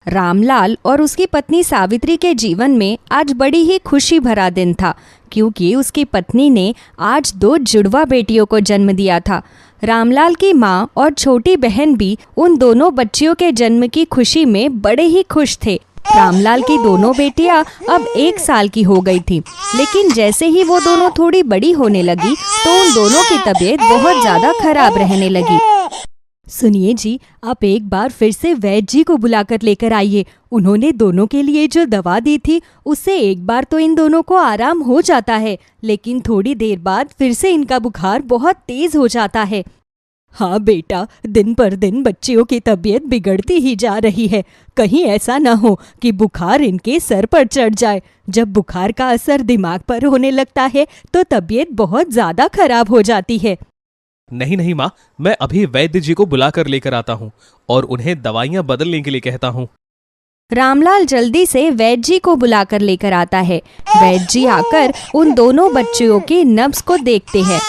रामलाल और उसकी पत्नी सावित्री के जीवन में आज बड़ी ही खुशी भरा दिन था, क्योंकि उसकी पत्नी ने आज 2 जुड़वा बेटियों को जन्म दिया था। रामलाल की माँ और छोटी बहन भी उन दोनों बच्चियों के जन्म की खुशी में बड़े ही खुश थे। रामलाल की दोनों बेटियां अब 1 साल की हो गई थी, लेकिन जैसे ही वो दोनों थोड़ी बड़ी होने लगी तो उन दोनों की तबीयत बहुत ज़्यादा खराब रहने लगी। सुनिए जी, आप एक बार फिर से वैद्य जी को बुलाकर लेकर आइए। उन्होंने दोनों के लिए जो दवा दी थी उससे एक बार तो इन दोनों को आराम हो जाता है, लेकिन थोड़ी देर बाद फिर से इनका बुखार बहुत तेज हो जाता है। हाँ बेटा, दिन पर दिन बच्चियों की तबीयत बिगड़ती ही जा रही है। कहीं ऐसा न हो कि बुखार इनके सर पर चढ़ जाए। जब बुखार का असर दिमाग पर होने लगता है तो तबीयत बहुत ज़्यादा खराब हो जाती है। नहीं नहीं माँ, मैं अभी वैद्य जी को बुलाकर लेकर आता हूँ और उन्हें दवाइयाँ बदलने के लिए कहता हूँ। रामलाल जल्दी से वैद्य जी को बुलाकर लेकर आता है। वैद्य जी आकर उन दोनों बच्चियों की नब्ज को देखते हैं।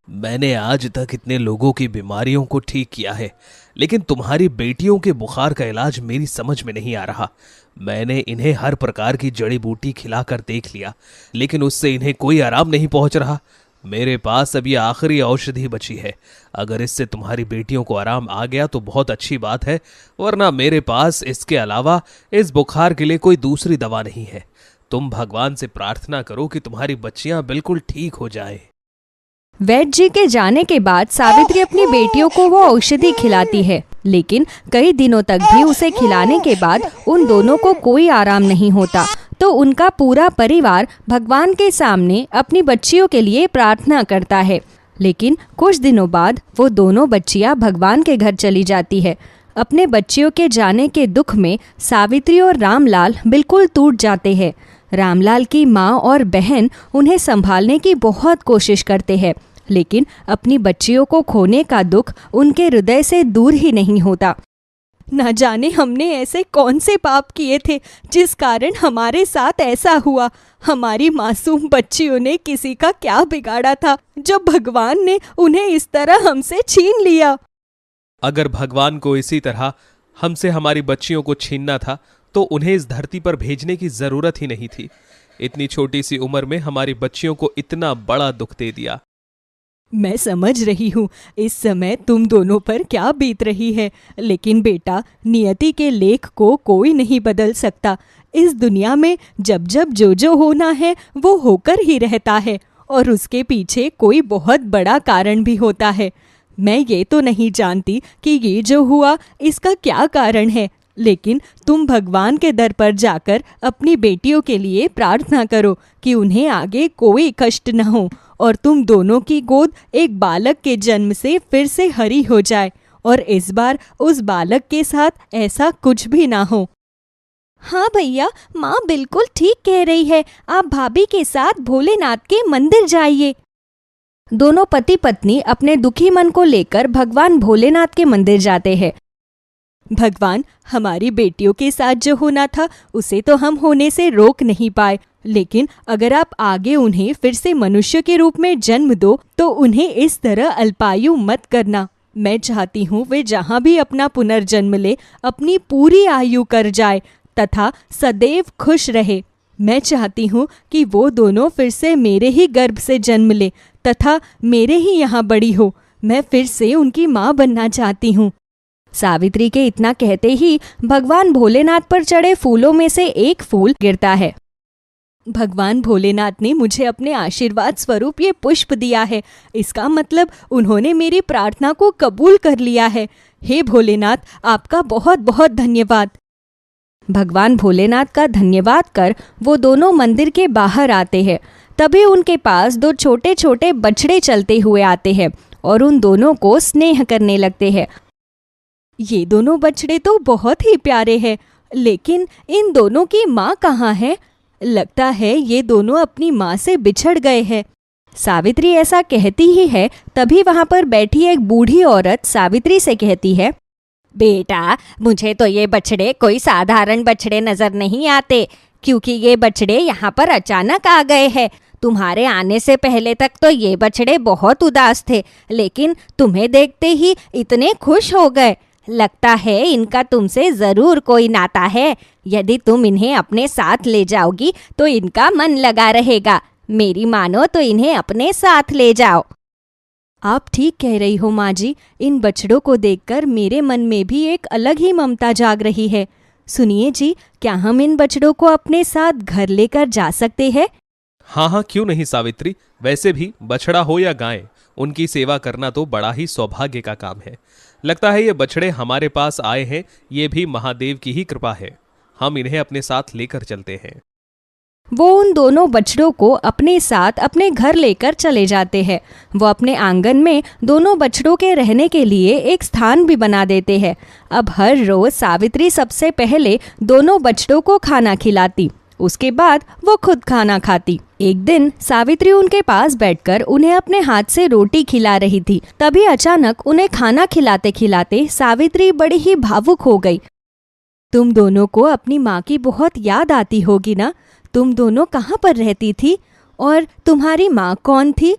मैंने आज तक इतने लोगों की बीमारियों को ठीक किया है, लेकिन तुम्हारी बेटियों के बुखार का इलाज मेरी समझ में नहीं आ रहा। मैंने इन्हें हर प्रकार की जड़ी बूटी खिलाकर देख लिया, लेकिन उससे इन्हें कोई आराम नहीं पहुंच रहा। मेरे पास अब ये आखिरी औषधि बची है। अगर इससे तुम्हारी बेटियों को आराम आ गया तो बहुत अच्छी बात है, वरना मेरे पास इसके अलावा इस बुखार के लिए कोई दूसरी दवा नहीं है। तुम भगवान से प्रार्थना करो कि तुम्हारी बच्चियां बिल्कुल ठीक हो जाएं। वैद्य जी के जाने के बाद सावित्री अपनी बेटियों को वो औषधि खिलाती है, लेकिन कई दिनों तक भी उसे खिलाने के बाद उन दोनों को कोई आराम नहीं होता। तो उनका पूरा परिवार भगवान के सामने अपनी बच्चियों के लिए प्रार्थना करता है। लेकिन कुछ दिनों बाद वो दोनों बच्चियां भगवान के घर चली जाती है। अपने बच्चियों के जाने के दुख में सावित्री और रामलाल बिल्कुल टूट जाते हैं। रामलाल की माँ और बहन उन्हें संभालने की बहुत कोशिश करते हैं, लेकिन अपनी बच्चियों को खोने का दुख उनके हृदय से दूर ही नहीं होता। न जाने हमने ऐसे कौन से पाप किए थे जिस कारण हमारे साथ ऐसा हुआ। हमारी मासूम बच्चियों ने किसी का क्या बिगाड़ा था जो भगवान ने उन्हें इस तरह हमसे छीन लिया। अगर भगवान को इसी तरह हमसे हमारी बच्चियों को छीनना था तो उन्हें इस धरती पर भेजने की जरूरत ही नहीं थी। इतनी छोटी सी उम्र में हमारी बच्चियों को इतना बड़ा दुख दे दिया। मैं समझ रही हूँ इस समय तुम दोनों पर क्या बीत रही है, लेकिन बेटा, नियति के लेख को कोई नहीं बदल सकता। इस दुनिया में जब जब जो होना है वो होकर ही रहता है, और उसके पीछे कोई बहुत बड़ा कारण भी होता है। मैं ये तो नहीं जानती कि ये जो हुआ इसका क्या कारण है, लेकिन तुम भगवान के दर पर जाकर अपनी बेटियों के लिए प्रार्थना करो कि उन्हें आगे कोई कष्ट न हो और तुम दोनों की गोद एक बालक के जन्म से फिर से हरी हो जाए, और इस बार उस बालक के साथ ऐसा कुछ भी ना हो। हाँ भैया, माँ बिल्कुल ठीक कह रही है। आप भाभी के साथ भोलेनाथ के मंदिर जाइए। दोनों पति पत्नी अपने दुखी मन को लेकर भगवान भोलेनाथ के मंदिर जाते हैं। भगवान, हमारी बेटियों के साथ जो होना था उसे तो हम होने से रोक नहीं पाए, लेकिन अगर आप आगे उन्हें फिर से मनुष्य के रूप में जन्म दो तो उन्हें इस तरह अल्पायु मत करना। मैं चाहती हूँ वे जहाँ भी अपना पुनर्जन्म ले अपनी पूरी आयु कर जाए तथा सदैव खुश रहे। मैं चाहती हूँ कि वो दोनों फिर से मेरे ही गर्भ से जन्म ले तथा मेरे ही यहाँ बड़ी हो। मैं फिर से उनकी माँ बनना चाहती हूँ। सावित्री के इतना कहते ही भगवान भोलेनाथ पर चढ़े फूलों में से एक फूल गिरता है। भगवान भोलेनाथ ने मुझे अपने आशीर्वाद स्वरूप ये पुष्प दिया है। इसका मतलब उन्होंने मेरी प्रार्थना को कबूल कर लिया है। हे भोलेनाथ, आपका बहुत बहुत धन्यवाद। भगवान भोलेनाथ का धन्यवाद कर वो दोनों मंदिर के बाहर आते हैं। तभी उनके पास 2 छोटे छोटे बछड़े चलते हुए आते हैं और उन दोनों को स्नेह करने लगते हैं। ये दोनों बछड़े तो बहुत ही प्यारे हैं, लेकिन इन दोनों की माँ कहाँ है? लगता है ये दोनों अपनी माँ से बिछड़ गए हैं। सावित्री ऐसा कहती ही है, तभी वहाँ पर बैठी एक बूढ़ी औरत सावित्री से कहती है, बेटा, मुझे तो ये बछड़े कोई साधारण बछड़े नजर नहीं आते, क्योंकि ये बछड़े यहाँ पर अचानक आ गए हैं। तुम्हारे आने से पहले तक तो ये बछड़े बहुत उदास थे, लेकिन तुम्हें देखते ही इतने खुश हो गए। लगता है इनका तुमसे जरूर कोई नाता है। यदि तुम इन्हें अपने साथ ले जाओगी तो इनका मन लगा रहेगा। मेरी मानो तो इन्हें अपने साथ ले जाओ। आप ठीक कह रही हो माँ जी। इन बछड़ों को देखकर मेरे मन में भी एक अलग ही ममता जाग रही है। सुनिए जी, क्या हम इन बछड़ों को अपने साथ घर लेकर जा सकते हैं? हाँ हाँ, क्यों नहीं सावित्री। वैसे भी बछड़ा हो या गाय, उनकी सेवा करना तो बड़ा ही सौभाग्य का काम है। लगता है ये बछड़े हमारे पास आए हैं, ये भी महादेव की ही कृपा है। हम इन्हें अपने साथ लेकर चलते हैं। वो उन दोनों बछड़ों को अपने साथ अपने घर लेकर चले जाते हैं। वो अपने आंगन में दोनों बछड़ों के रहने के लिए एक स्थान भी बना देते हैं। अब हर रोज सावित्री सबसे पहले दोनों बछड़ों को खाना खिलाती, उसके बाद वो खुद खाना खाती। एक दिन सावित्री उनके पास बैठकर उन्हें अपने हाथ से रोटी खिला रही थी। तभी अचानक उन्हें खाना खिलाते खिलाते सावित्री बड़ी ही भावुक हो गई। तुम दोनों को अपनी माँ की बहुत याद आती होगी ना? तुम दोनों कहाँ पर रहती थी और तुम्हारी माँ कौन थी?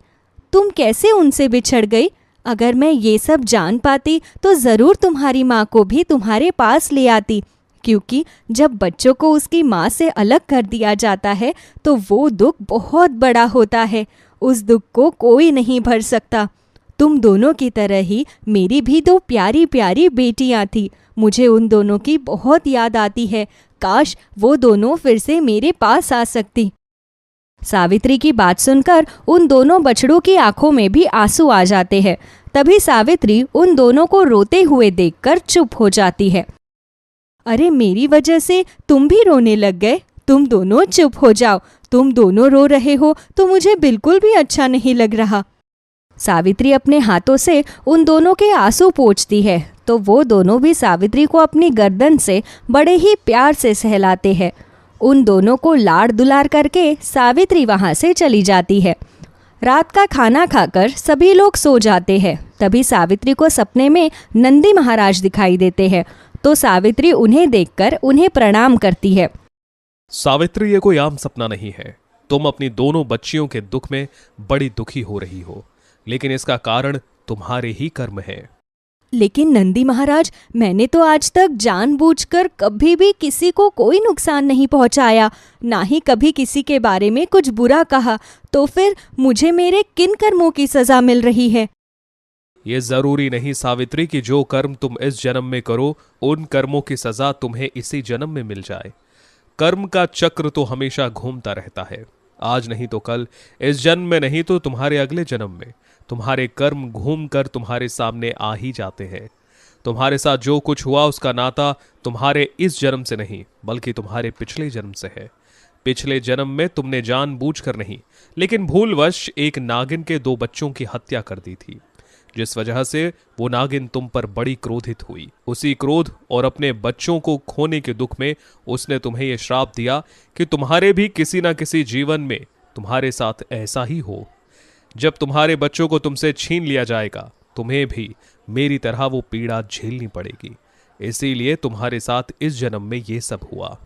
तुम कैसे उनसे बिछड़ गई? अगर मैं ये सब जान पाती तो ज़रूर तुम्हारी माँ को भी तुम्हारे पास ले आती, क्योंकि जब बच्चों को उसकी माँ से अलग कर दिया जाता है तो वो दुख बहुत बड़ा होता है। उस दुख को कोई नहीं भर सकता। तुम दोनों की तरह ही मेरी भी दो प्यारी प्यारी बेटियाँ थी। मुझे उन दोनों की बहुत याद आती है। काश वो दोनों फिर से मेरे पास आ सकती। सावित्री की बात सुनकर उन दोनों बछड़ों की आंखों में भी आंसू आ जाते हैं। तभी सावित्री उन दोनों को रोते हुए देखकर चुप हो जाती है। अरे मेरी वजह से तुम भी रोने लग गए? तुम दोनों चुप हो जाओ। तुम दोनों रो रहे हो तो मुझे बिल्कुल भी अच्छा नहीं लग रहा। सावित्री अपने हाथों से उन दोनों के आंसू पोंछती है तो वो दोनों भी सावित्री को अपनी गर्दन से बड़े ही प्यार से सहलाते हैं। उन दोनों को लाड़ दुलार करके सावित्री वहाँ से चली जाती है। रात का खाना खाकर सभी लोग सो जाते हैं। तभी सावित्री को सपने में नंदी महाराज दिखाई देते हैं तो सावित्री उन्हें देखकर उन्हें प्रणाम करती है। सावित्री, ये कोई आम सपना नहीं है। तुम अपनी दोनों बच्चियों के दुख में बड़ी दुखी हो रही हो, लेकिन इसका कारण तुम्हारे ही कर्म है। लेकिन नंदी महाराज, मैंने तो आज तक जानबूझकर कभी भी किसी को कोई नुकसान नहीं पहुंचाया, ना ही कभी किसी के बारे में कुछ बुरा कहा, तो फिर मुझे मेरे किन कर्मों की सजा मिल रही है? ये जरूरी नहीं सावित्री कि जो कर्म तुम इस जन्म में करो उन कर्मों की सजा तुम्हें इसी जन्म में मिल जाए। कर्म का चक्र तो हमेशा घूमता रहता है। आज नहीं तो कल, इस जन्म में नहीं तो तुम्हारे अगले जन्म में तुम्हारे कर्म घूम कर तुम्हारे सामने आ ही जाते हैं। तुम्हारे साथ जो कुछ हुआ उसका नाता तुम्हारे इस जन्म से नहीं बल्कि तुम्हारे पिछले जन्म से है। पिछले जन्म में तुमने जानबूझकर नहीं लेकिन भूलवश एक नागिन के 2 बच्चों की हत्या कर दी थी, जिस वजह से वो नागिन तुम पर बड़ी क्रोधित हुई। उसी क्रोध और अपने बच्चों को खोने के दुख में उसने तुम्हें यह श्राप दिया कि तुम्हारे भी किसी न किसी जीवन में तुम्हारे साथ ऐसा ही हो। जब तुम्हारे बच्चों को तुमसे छीन लिया जाएगा तुम्हें भी मेरी तरह वो पीड़ा झेलनी पड़ेगी। इसीलिए तुम्हारे साथ इस जन्म में ये सब हुआ।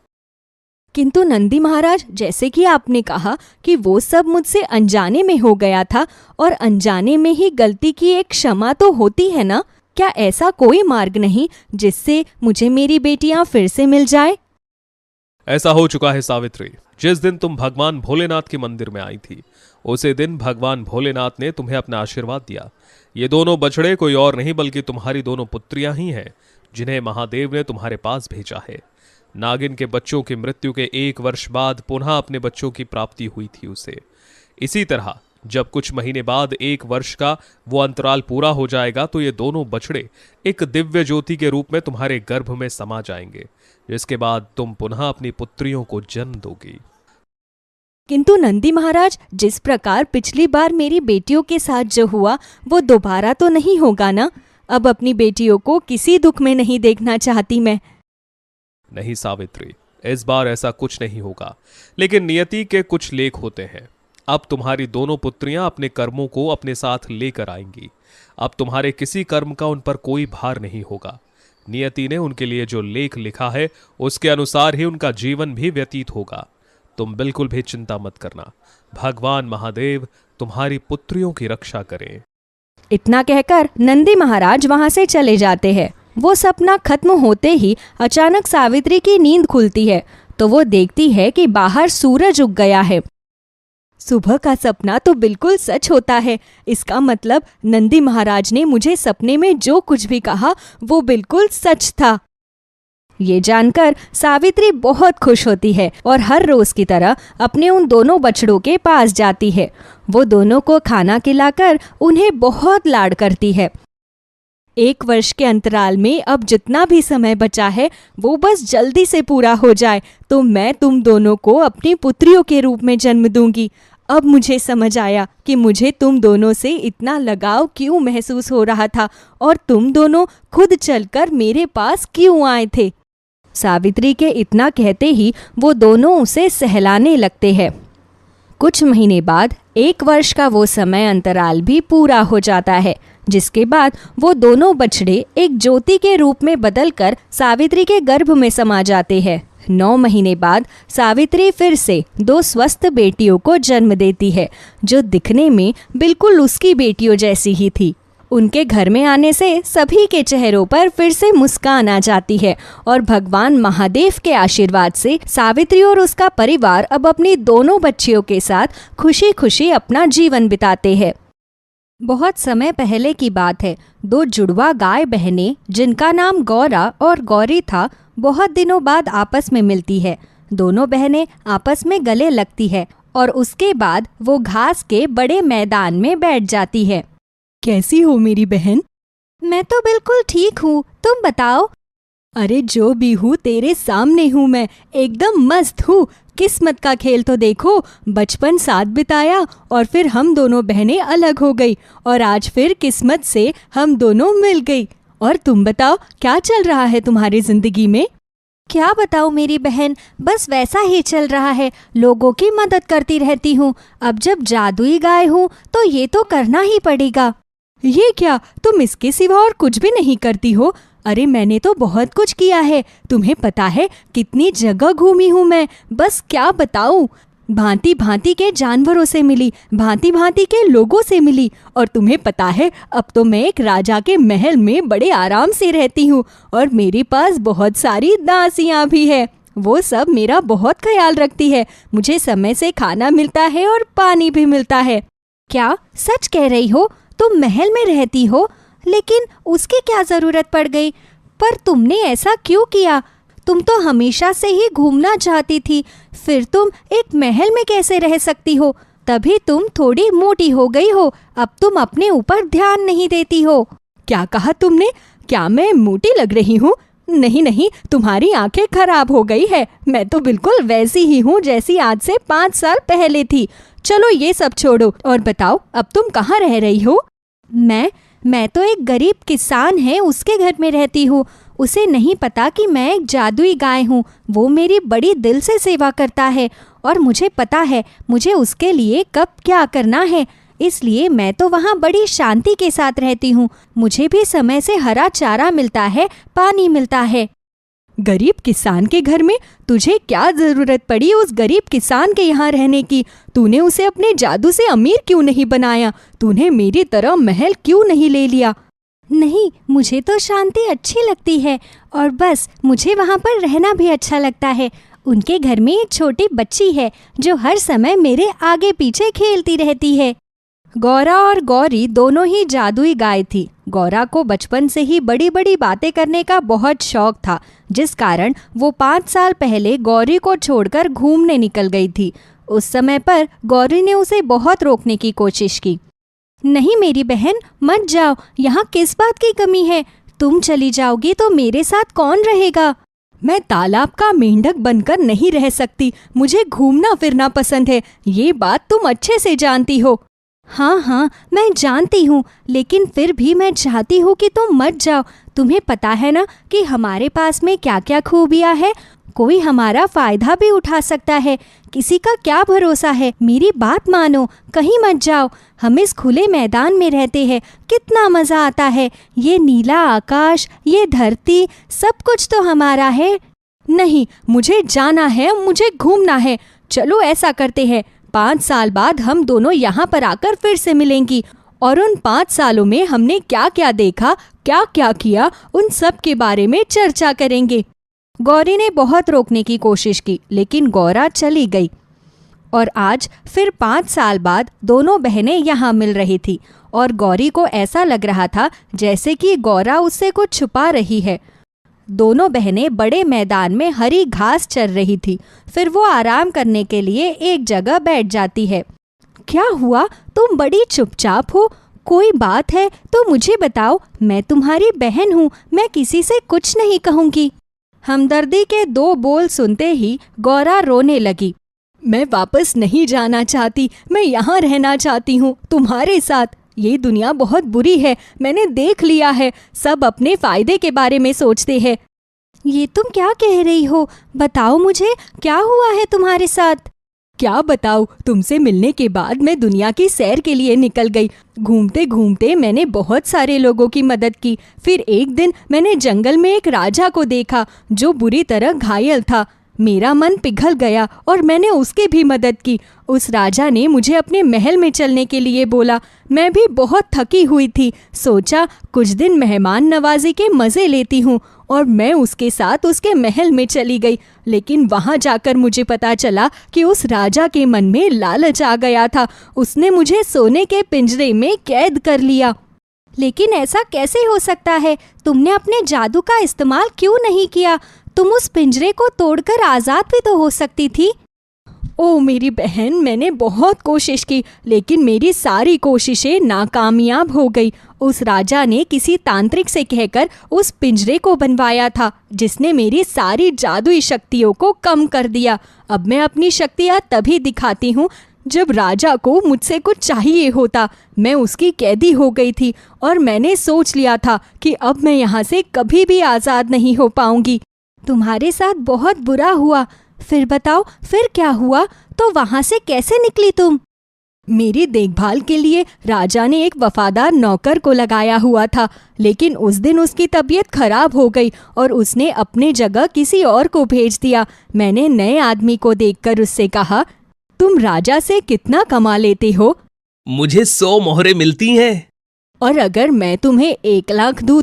किंतु नंदी महाराज, जैसे कि आपने कहा कि वो सब मुझसे अनजाने में हो गया था और अनजाने में ही गलती की एक क्षमा तो होती है ना? क्या ऐसा कोई मार्ग नहीं जिससे मुझे मेरी बेटियां फिर से मिल जाए? ऐसा हो चुका है सावित्री। जिस दिन तुम भगवान भोलेनाथ के मंदिर में आई थी उसी दिन भगवान भोलेनाथ ने तुम्हें अपना आशीर्वाद दिया। ये दोनों बछड़े कोई और नहीं बल्कि तुम्हारी दोनों पुत्रियां ही हैं जिन्हें महादेव ने तुम्हारे पास भेजा है। नागिन के बच्चों की मृत्यु के 1 वर्ष बाद पुनः अपने बच्चों की प्राप्ति हुई थी उसे। इसी तरह जब कुछ महीने बाद 1 वर्ष का वो अंतराल पूरा हो जाएगा तो ये दोनों बछड़े एक दिव्य ज्योति के रूप में तुम्हारे गर्भ में समा जाएंगे, जिसके बाद तुम पुनः अपनी पुत्रियों को जन्म दोगी। किंतु नंदी महाराज, जिस प्रकार पिछली बार मेरी बेटियों के साथ जो हुआ वो दोबारा तो नहीं होगा ना? अब अपनी बेटियों को किसी दुख में नहीं देखना चाहती मैं। नहीं सावित्री, इस बार ऐसा कुछ नहीं होगा, लेकिन नियति के कुछ लेख होते हैं। अब तुम्हारी दोनों पुत्रियां अपने कर्मों को अपने साथ लेकर आएंगी। अब तुम्हारे किसी कर्म का उन पर कोई भार नहीं होगा। नियति ने उनके लिए जो लेख लिखा है उसके अनुसार ही उनका जीवन भी व्यतीत होगा। तुम बिल्कुल भी चिंता मत करना। भगवान महादेव तुम्हारी पुत्रियों की रक्षा करें। इतना कहकर नंदी महाराज वहां से चले जाते हैं। वो सपना खत्म होते ही अचानक सावित्री की नींद खुलती है तो वो देखती है कि बाहर सूरज उग गया है। सुबह का सपना तो बिल्कुल सच होता है। इसका मतलब नंदी महाराज ने मुझे सपने में जो कुछ भी कहा वो बिल्कुल सच था। ये जानकर सावित्री बहुत खुश होती है और हर रोज की तरह अपने उन दोनों बछड़ों के पास जाती है। वो दोनों को खाना खिलाकर उन्हें बहुत लाड करती है। 1 वर्ष के अंतराल में अब जितना भी समय बचा है वो बस जल्दी से पूरा हो जाए तो मैं तुम दोनों को अपनी पुत्रियों के रूप में जन्म दूंगी। अब मुझे समझ आया कि मुझे तुम दोनों से इतना लगाव क्यों महसूस हो रहा था और तुम दोनों खुद चलकर मेरे पास क्यों आए थे। सावित्री के इतना कहते ही वो दोनों उसे सहलाने लगते हैं। कुछ महीने बाद 1 वर्ष का वो समय अंतराल भी पूरा हो जाता है, जिसके बाद वो दोनों बछड़े एक ज्योति के रूप में बदलकर सावित्री के गर्भ में समा जाते हैं। 9 महीने बाद सावित्री फिर से 2 स्वस्थ बेटियों को जन्म देती है, जो दिखने में बिल्कुल उसकी बेटियों जैसी ही थी। उनके घर में आने से सभी के चेहरों पर फिर से मुस्कान आ जाती है और भगवान महादेव के आशीर्वाद से सावित्री और उसका परिवार अब अपनी दोनों बच्चियों के साथ खुशी खुशी अपना जीवन बिताते हैं। बहुत समय पहले की बात है। 2 जुड़वा गाय बहनें जिनका नाम गौरा और गौरी था, बहुत दिनों बाद आपस में मिलती है। दोनों बहनें आपस में गले लगती है और उसके बाद वो घास के बड़े मैदान में बैठ जाती है। कैसी हो मेरी बहन? मैं तो बिल्कुल ठीक हूँ, तुम बताओ। अरे जो भी हूँ तेरे सामने हूँ, मैं एकदम मस्त हूँ। किस्मत का खेल तो देखो, बचपन साथ बिताया और फिर हम दोनों बहनें अलग हो गई और आज फिर किस्मत से हम दोनों मिल गई। और तुम बताओ क्या चल रहा है तुम्हारी जिंदगी में? क्या बताऊँ मेरी बहन, बस वैसा ही चल रहा है। लोगों की मदद करती रहती हूँ। अब जब जादुई गाय हूँ तो ये तो करना ही पड़ेगा। ये क्या, तुम इसके सिवा और कुछ भी नहीं करती हो? अरे मैंने तो बहुत कुछ किया है। तुम्हें पता है कितनी जगह घूमी हूँ मैं, बस क्या बताऊँ। भांति भांति के जानवरों से मिली, भांति भांति के लोगों से मिली और तुम्हें पता है अब तो मैं एक राजा के महल में बड़े आराम से रहती हूँ और मेरे पास बहुत सारी दासियाँ भी है। वो सब मेरा बहुत ख्याल रखती है। मुझे समय से खाना मिलता है और पानी भी मिलता है। क्या सच कह रही हो? तुम महल में रहती हो, लेकिन उसकी क्या जरूरत पड़ गई? पर तुमने ऐसा क्यों किया? तुम तो हमेशा से ही घूमना चाहती थी, फिर तुम एक महल में कैसे रह सकती हो? तभी तुम थोड़ी मोटी हो गई हो। अब तुम अपने ऊपर ध्यान नहीं देती हो। क्या कहा तुमने? क्या मैं मोटी लग रही हूँ? नहीं नहीं, तुम्हारी आंखें खराब हो गई है। मैं तो बिल्कुल वैसी ही हूँ जैसी आज से 5 साल पहले थी। चलो ये सब छोड़ो और बताओ अब तुम कहाँ रह रही हो? मैं तो एक गरीब किसान है उसके घर में रहती हूँ। उसे नहीं पता कि मैं एक जादुई गाय हूँ। वो मेरी बड़ी दिल से सेवा करता है और मुझे पता है मुझे उसके लिए कब क्या करना है। इसलिए मैं तो वहाँ बड़ी शांति के साथ रहती हूँ। मुझे भी समय से हरा चारा मिलता है, पानी मिलता है। गरीब किसान के घर में? तुझे क्या जरूरत पड़ी उस गरीब किसान के यहाँ रहने की? तूने उसे अपने जादू से अमीर क्यों नहीं बनाया? तूने मेरी तरह महल क्यों नहीं ले लिया? नहीं, मुझे तो शांति अच्छी लगती है और बस मुझे वहाँ पर रहना भी अच्छा लगता है। उनके घर में एक छोटी बच्ची है जो हर समय मेरे आगे पीछे खेलती रहती है। गौरा और गौरी दोनों ही जादुई गाय थी। गौरा को बचपन से ही बड़ी बड़ी बातें करने का बहुत शौक था, जिस कारण वो 5 साल पहले गौरी को छोड़कर घूमने निकल गई थी। उस समय पर गौरी ने उसे बहुत रोकने की कोशिश की। नहीं मेरी बहन, मत जाओ। यहाँ किस बात की कमी है? तुम चली जाओगी तो मेरे साथ कौन रहेगा? मैं तालाब का मेंढक बनकर नहीं रह सकती। मुझे घूमना फिरना पसंद है। ये बात तुम अच्छे से जानती हो। हाँ, मैं जानती हूँ, लेकिन फिर भी मैं चाहती हूँ कि तुम मत जाओ। तुम्हें पता है ना कि हमारे पास में क्या क्या खूबियाँ है। कोई हमारा फायदा भी उठा सकता है। किसी का क्या भरोसा है? मेरी बात मानो, कहीं मत जाओ। हम इस खुले मैदान में रहते हैं, कितना मज़ा आता है। ये नीला आकाश, ये धरती, सब कुछ तो हमारा है। नहीं, मुझे जाना है, मुझे घूमना है। चलो ऐसा करते हैं, 5 साल बाद हम दोनों यहाँ पर आकर फिर से मिलेंगी और उन 5 सालों में हमने क्या क्या देखा, क्या क्या किया उन सब के बारे में चर्चा करेंगे। गौरी ने बहुत रोकने की कोशिश की, लेकिन गौरा चली गई। और आज फिर 5 साल बाद दोनों बहनें यहाँ मिल रही थी और गौरी को ऐसा लग रहा था जैसे कि गौरा उससे कुछ छुपा रही है। दोनों बहनें बड़े मैदान में हरी घास चर रही थी। फिर वो आराम करने के लिए एक जगह बैठ जाती है। क्या हुआ, तुम बड़ी चुपचाप हो? कोई बात है तो मुझे बताओ, मैं तुम्हारी बहन हूँ, मैं किसी से कुछ नहीं कहूँगी। हमदर्दी के 2 बोल सुनते ही गौरा रोने लगी। मैं वापस नहीं जाना चाहती, मैं यहाँ रहना चाहती हूँ तुम्हारे साथ। ये दुनिया बहुत बुरी है, मैंने देख लिया है। सब अपने फायदे के बारे में सोचते हैं। ये तुम क्या कह रही हो? बताओ मुझे, क्या हुआ है तुम्हारे साथ? क्या बताऊं, तुमसे मिलने के बाद मैं दुनिया की सैर के लिए निकल गई। घूमते घूमते मैंने बहुत सारे लोगों की मदद की। फिर एक दिन मैंने जंगल में एक राजा को देखा जो बुरी तरह घायल था। मेरा मन पिघल गया और मैंने उसकी भी मदद की। उस राजा ने मुझे अपने महल में चलने के लिए बोला। मैं भी बहुत थकी हुई थी। सोचा कुछ दिन मेहमान नवाजी के मज़े लेती हूँ और मैं उसके साथ उसके महल में चली गई। लेकिन वहाँ जाकर मुझे पता चला कि उस राजा के मन में लालच आ गया था। उसने मुझे सोने के पिंजरे में कैद कर लिया। लेकिन ऐसा कैसे हो सकता है? तुमने अपने जादू का इस्तेमाल क्यों नहीं किया? तुम उस पिंजरे को तोड़कर आज़ाद भी तो हो सकती थी। ओ मेरी बहन, मैंने बहुत कोशिश की, लेकिन मेरी सारी कोशिशें नाकामयाब हो गई। उस राजा ने किसी तांत्रिक से कहकर उस पिंजरे को बनवाया था, जिसने मेरी सारी जादुई शक्तियों को कम कर दिया। अब मैं अपनी शक्तियाँ तभी दिखाती हूँ जब राजा को मुझसे कुछ चाहिए होता। मैं उसकी कैदी हो गई थी और मैंने सोच लिया था कि अब मैं यहाँ से कभी भी आज़ाद नहीं हो पाऊंगी। तुम्हारे साथ बहुत बुरा हुआ। फिर बताओ, फिर क्या हुआ? तो वहाँ से कैसे निकली तुम? मेरी देखभाल के लिए राजा ने एक वफादार नौकर को लगाया हुआ था, लेकिन उस दिन उसकी तबीयत खराब हो गई और उसने अपने जगह किसी और को भेज दिया। मैंने नए आदमी को देखकर उससे कहा, तुम राजा से कितना कमा लेते हो? मुझे 100 मोहरें मिलती हैं। और अगर मैं तुम्हें 1 लाख दूँ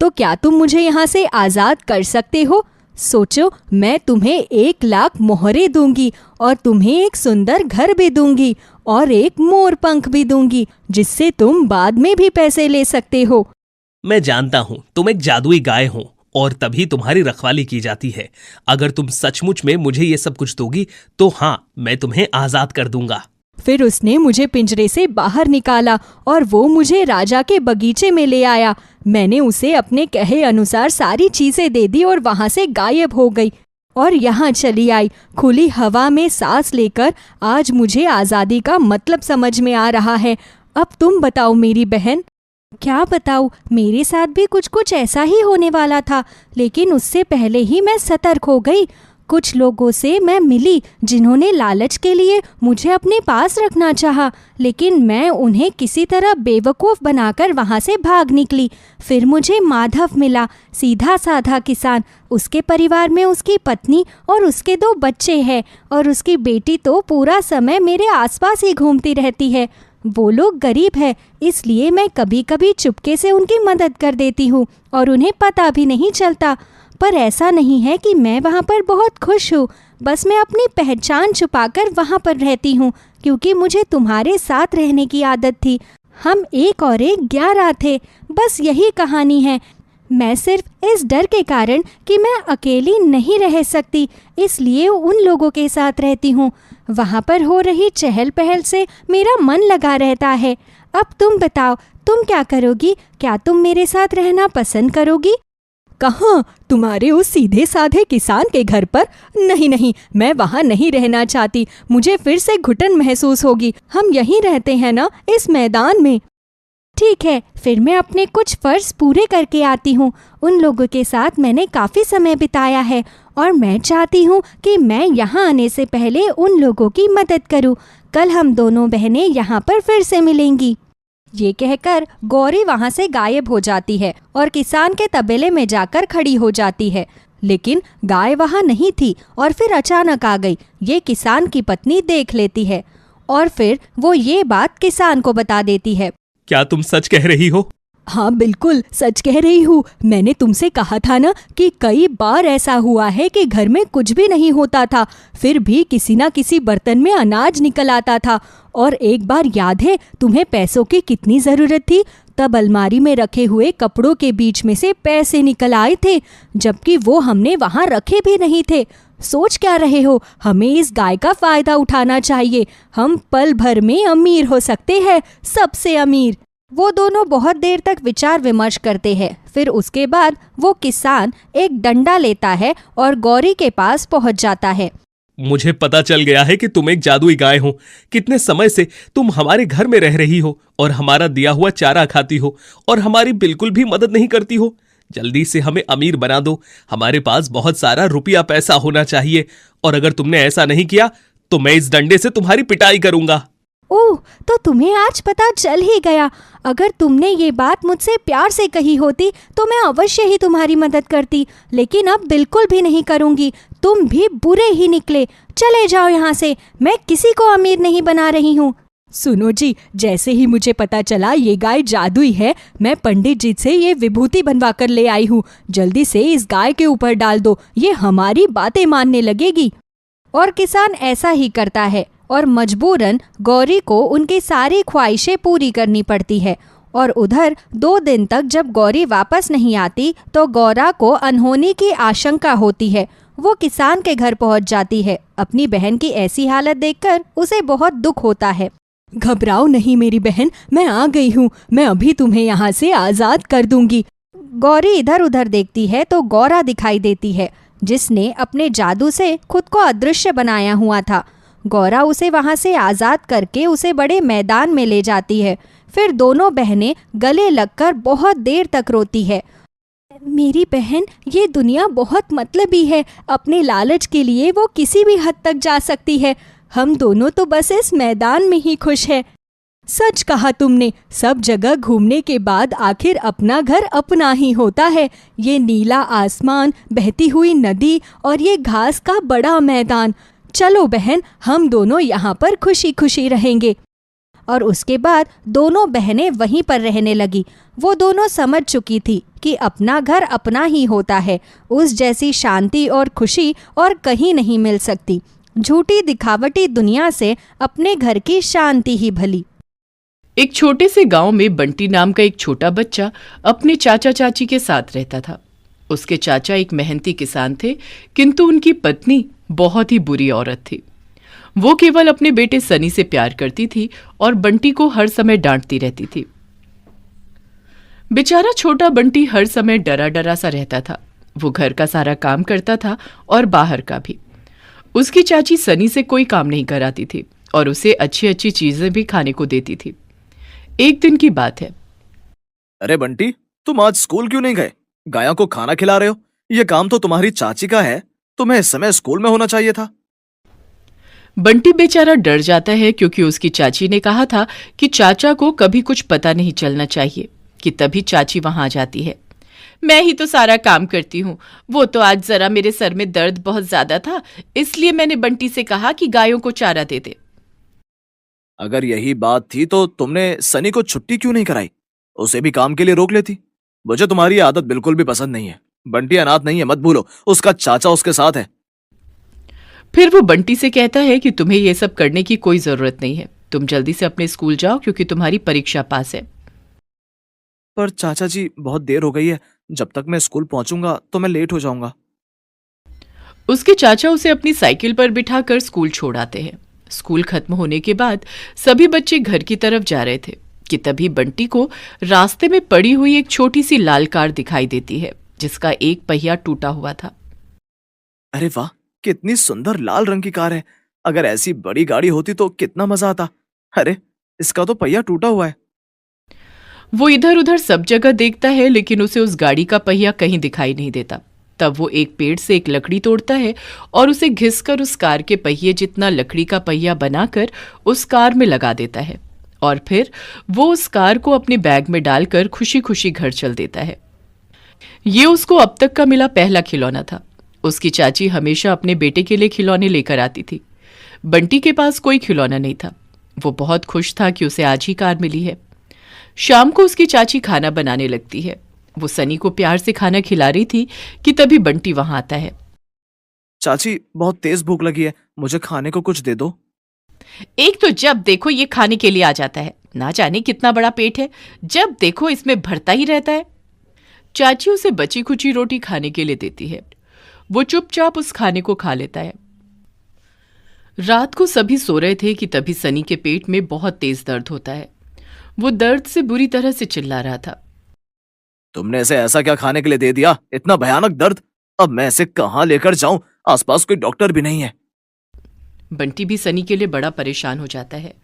तो क्या तुम मुझे यहाँ से आज़ाद कर सकते हो? सोचो, मैं तुम्हें 1 लाख मोहरें दूंगी और तुम्हें एक सुंदर घर भी दूंगी और एक मोर पंख भी दूंगी, जिससे तुम बाद में भी पैसे ले सकते हो। मैं जानता हूँ तुम एक जादुई गाय हो और तभी तुम्हारी रखवाली की जाती है। अगर तुम सचमुच में मुझे ये सब कुछ दोगी तो हाँ, मैं तुम्हें आज़ाद कर दूंगा। फिर उसने मुझे पिंजरे से बाहर निकाला और वो मुझे राजा के बगीचे में ले आया। मैंने उसे अपने कहे अनुसार सारी चीजें दे दी और वहां से गायब हो गई और यहाँ चली आई। खुली हवा में सांस लेकर आज मुझे आज़ादी का मतलब समझ में आ रहा है। अब तुम बताओ मेरी बहन। क्या बताऊँ, मेरे साथ भी कुछ कुछ ऐसा ही होने वाला था, लेकिन उससे पहले ही मैं सतर्क हो गई। कुछ लोगों से मैं मिली जिन्होंने लालच के लिए मुझे अपने पास रखना चाहा, लेकिन मैं उन्हें किसी तरह बेवकूफ़ बनाकर वहाँ से भाग निकली। फिर मुझे माधव मिला, सीधा साधा किसान। उसके परिवार में उसकी पत्नी और उसके 2 बच्चे हैं और उसकी बेटी तो पूरा समय मेरे आसपास ही घूमती रहती है। वो लोग गरीब है, इसलिए मैं कभी कभी चुपके से उनकी मदद कर देती हूँ और उन्हें पता भी नहीं चलता। पर ऐसा नहीं है कि मैं वहाँ पर बहुत खुश हूँ। बस मैं अपनी पहचान छुपाकर वहाँ पर रहती हूँ, क्योंकि मुझे तुम्हारे साथ रहने की आदत थी। हम 1 और 1 11 थे। बस यही कहानी है। मैं सिर्फ इस डर के कारण कि मैं अकेली नहीं रह सकती, इसलिए उन लोगों के साथ रहती हूँ। वहाँ पर हो रही चहल पहल से मेरा मन लगा रहता है। अब तुम बताओ, तुम क्या करोगी? क्या तुम मेरे साथ रहना पसंद करोगी? कहाँ? तुम्हारे उस सीधे साधे किसान के घर पर? नहीं नहीं, मैं वहाँ नहीं रहना चाहती। मुझे फिर से घुटन महसूस होगी। हम यहीं रहते हैं ना, इस मैदान में। ठीक है, फिर मैं अपने कुछ फर्ज पूरे करके आती हूँ। उन लोगों के साथ मैंने काफ़ी समय बिताया है और मैं चाहती हूँ कि मैं यहाँ आने से पहले उन लोगों की मदद करूँ। कल हम दोनों बहनें यहाँ पर फिर से मिलेंगी। ये कहकर गौरी वहाँ से गायब हो जाती है और किसान के तबेले में जाकर खड़ी हो जाती है। लेकिन गाय वहाँ नहीं थी और फिर अचानक आ गई। ये किसान की पत्नी देख लेती है और फिर वो ये बात किसान को बता देती है। क्या तुम सच कह रही हो? हाँ बिल्कुल सच कह रही हूँ। मैंने तुमसे कहा था ना कि कई बार ऐसा हुआ है कि घर में कुछ भी नहीं होता था, फिर भी किसी ना किसी बर्तन में अनाज निकल आता था। और एक बार याद है तुम्हें पैसों की कितनी ज़रूरत थी, तब अलमारी में रखे हुए कपड़ों के बीच में से पैसे निकल आए थे, जबकि वो हमने वहाँ रखे भी नहीं थे। सोच क्या रहे हो? हमें इस गाय का फ़ायदा उठाना चाहिए। हम पल भर में अमीर हो सकते हैं, सबसे अमीर। वो दोनों बहुत देर तक विचार विमर्श करते हैं। फिर उसके बाद वो किसान एक डंडा लेता है और गौरी के पास पहुंच जाता है। मुझे पता चल गया है कि तुम एक जादुई गाय हो। कितने समय से तुम हमारे घर में रह रही हो और हमारा दिया हुआ चारा खाती हो और हमारी बिल्कुल भी मदद नहीं करती हो। जल्दी से हमें अमीर बना दो। हमारे पास बहुत सारा रुपया पैसा होना चाहिए, और अगर तुमने ऐसा नहीं किया तो मैं इस डंडे से तुम्हारी पिटाई करूंगा। ओह, तो तुम्हें आज पता चल ही गया। अगर तुमने ये बात मुझसे प्यार से कही होती तो मैं अवश्य ही तुम्हारी मदद करती, लेकिन अब बिल्कुल भी नहीं करूंगी। तुम भी बुरे ही निकले। चले जाओ यहाँ से, मैं किसी को अमीर नहीं बना रही हूँ। सुनो जी, जैसे ही मुझे पता चला ये गाय जादुई है, मैं पंडित जी से ये विभूति बनवा कर ले आई हूँ। जल्दी से इस गाय के ऊपर डाल दो, ये हमारी बातें मानने लगेगी। और किसान ऐसा ही करता है और मजबूरन गौरी को उनकी सारी ख्वाहिशें पूरी करनी पड़ती है। और उधर 2 दिन तक जब गौरी वापस नहीं आती तो गौरा को अनहोनी की आशंका होती है। वो किसान के घर पहुंच जाती है। अपनी बहन की ऐसी हालत देखकर उसे बहुत दुख होता है। घबराओ नहीं मेरी बहन, मैं आ गई हूँ। मैं अभी तुम्हें यहाँ से आज़ाद कर दूंगी। गौरी इधर उधर देखती है तो गौरा दिखाई देती है, जिसने अपने जादू से खुद को अदृश्य बनाया हुआ था। गौरा उसे वहां से आज़ाद करके उसे बड़े मैदान में ले जाती है। फिर दोनों बहनें गले लगकर बहुत देर तक रोती है। मेरी बहन, ये दुनिया बहुत मतलबी है। अपने लालच के लिए वो किसी भी हद तक जा सकती है। हम दोनों तो बस इस मैदान में ही खुश है। सच कहा तुमने, सब जगह घूमने के बाद आखिर अपना घर अपना ही होता है। ये नीला आसमान, बहती हुई नदी और ये घास का बड़ा मैदान। चलो बहन, हम दोनों यहाँ पर खुशी खुशी रहेंगे। और उसके बाद दोनों बहनें वहीं पर रहने लगी। वो दोनों समझ चुकी थी कि अपना घर अपना ही होता है। उस जैसी शांति और खुशी और कहीं नहीं मिल सकती। झूठी दिखावटी दुनिया से अपने घर की शांति ही भली। एक छोटे से गांव में बंटी नाम का एक छोटा बच्चा अपने चाचा चाची के साथ रहता था। उसके चाचा एक मेहनती किसान थे, किंतु उनकी पत्नी बहुत ही बुरी औरत थी। वो केवल अपने बेटे सनी से प्यार करती थी और बंटी को हर समय डांटती रहती थी। बेचारा छोटा बंटी हर समय डरा डरा सा रहता था। वो घर का सारा काम करता था और बाहर का भी। उसकी चाची सनी से कोई काम नहीं कराती थी और उसे अच्छी अच्छी चीजें भी खाने को देती थी। एक दिन की बात है। अरे बंटी, तुम आज स्कूल क्यों नहीं गए? गायों को खाना खिला रहे हो। ये काम तो तुम्हारी चाची का है। तुम्हें इस समय स्कूल में होना चाहिए था। बंटी बेचारा डर जाता है, क्योंकि उसकी चाची ने कहा था कि चाचा को कभी कुछ पता नहीं चलना चाहिए, कि तभी चाची वहां आ जाती है। मैं ही तो सारा काम करती हूँ। वो तो आज जरा मेरे सर में दर्द बहुत ज्यादा था, इसलिए मैंने बंटी से कहा कि गायों को चारा दे दे। अगर यही बात थी तो तुमने सनी को छुट्टी क्यों नहीं कराई? उसे भी काम के लिए रोक लेती। मुझे तुम्हारी आदत बिल्कुल भी पसंद नहीं है। बंटी अनाथ नहीं है, मत भूलो। उसका चाचा उसके साथ है। फिर वो बंटी से कहता है कि तुम्हें ये सब करने की कोई जरूरत नहीं है। तुम जल्दी से अपने स्कूल जाओ, क्योंकि तुम्हारी परीक्षा पास है। पर चाचा जी, बहुत देर हो गई है। जब तक मैं स्कूल पहुंचूंगा तो मैं लेट हो जाऊंगा। उसके चाचा उसे अपनी साइकिल पर बिठाकर स्कूल छोड़ आते हैं। स्कूल खत्म होने के बाद सभी बच्चे घर की तरफ जा रहे थे कि तभी बंटी को रास्ते में पड़ी हुई एक छोटी सी लाल कार दिखाई देती है, जिसका एक पहिया टूटा हुआ था। अरे वाह, कितनी सुंदर लाल रंग की कार है। अगर ऐसी बड़ी गाड़ी होती तो कितना मजा आता। अरे, इसका तो पहिया टूटा हुआ है। वो इधर उधर सब जगह देखता है, लेकिन उसे उस गाड़ी का पहिया कहीं दिखाई नहीं देता। तब वो एक पेड़ से एक लकड़ी तोड़ता है और उसे घिसकर उस कार के पहिए जितना लकड़ी का पहिया बनाकर उस कार में लगा देता है। और फिर वो उस कार को अपने बैग में डालकर खुशी खुशी घर चल देता है। ये उसको अब तक का मिला पहला खिलौना था। उसकी चाची हमेशा अपने बेटे के लिए खिलौने लेकर आती थी। बंटी के पास कोई खिलौना नहीं था। वो बहुत खुश था कि उसे आज ही कार मिली है। शाम को उसकी चाची खाना बनाने लगती है। वो सनी को प्यार से खाना खिला रही थी कि तभी बंटी वहां आता है। चाची, बहुत तेज भूख लगी है, मुझे खाने को कुछ दे दो। एक तो जब देखो ये खाने के लिए आ जाता है, ना जाने कितना बड़ा पेट है, जब देखो इसमें भरता ही रहता है। चाची उसे बची खुची रोटी खाने के लिए देती है। वो चुपचाप उस खाने को खा लेता है। रात को सभी सो रहे थे कि तभी सनी के पेट में बहुत तेज दर्द होता है। वो दर्द से बुरी तरह से चिल्ला रहा था। तुमने इसे ऐसा क्या खाने के लिए दे दिया? इतना भयानक दर्द, अब मैं इसे कहाँ लेकर जाऊं? आसपास कोई डॉक्टर भी नहीं है। बंटी भी सनी के लिए बड़ा परेशान हो जाता है।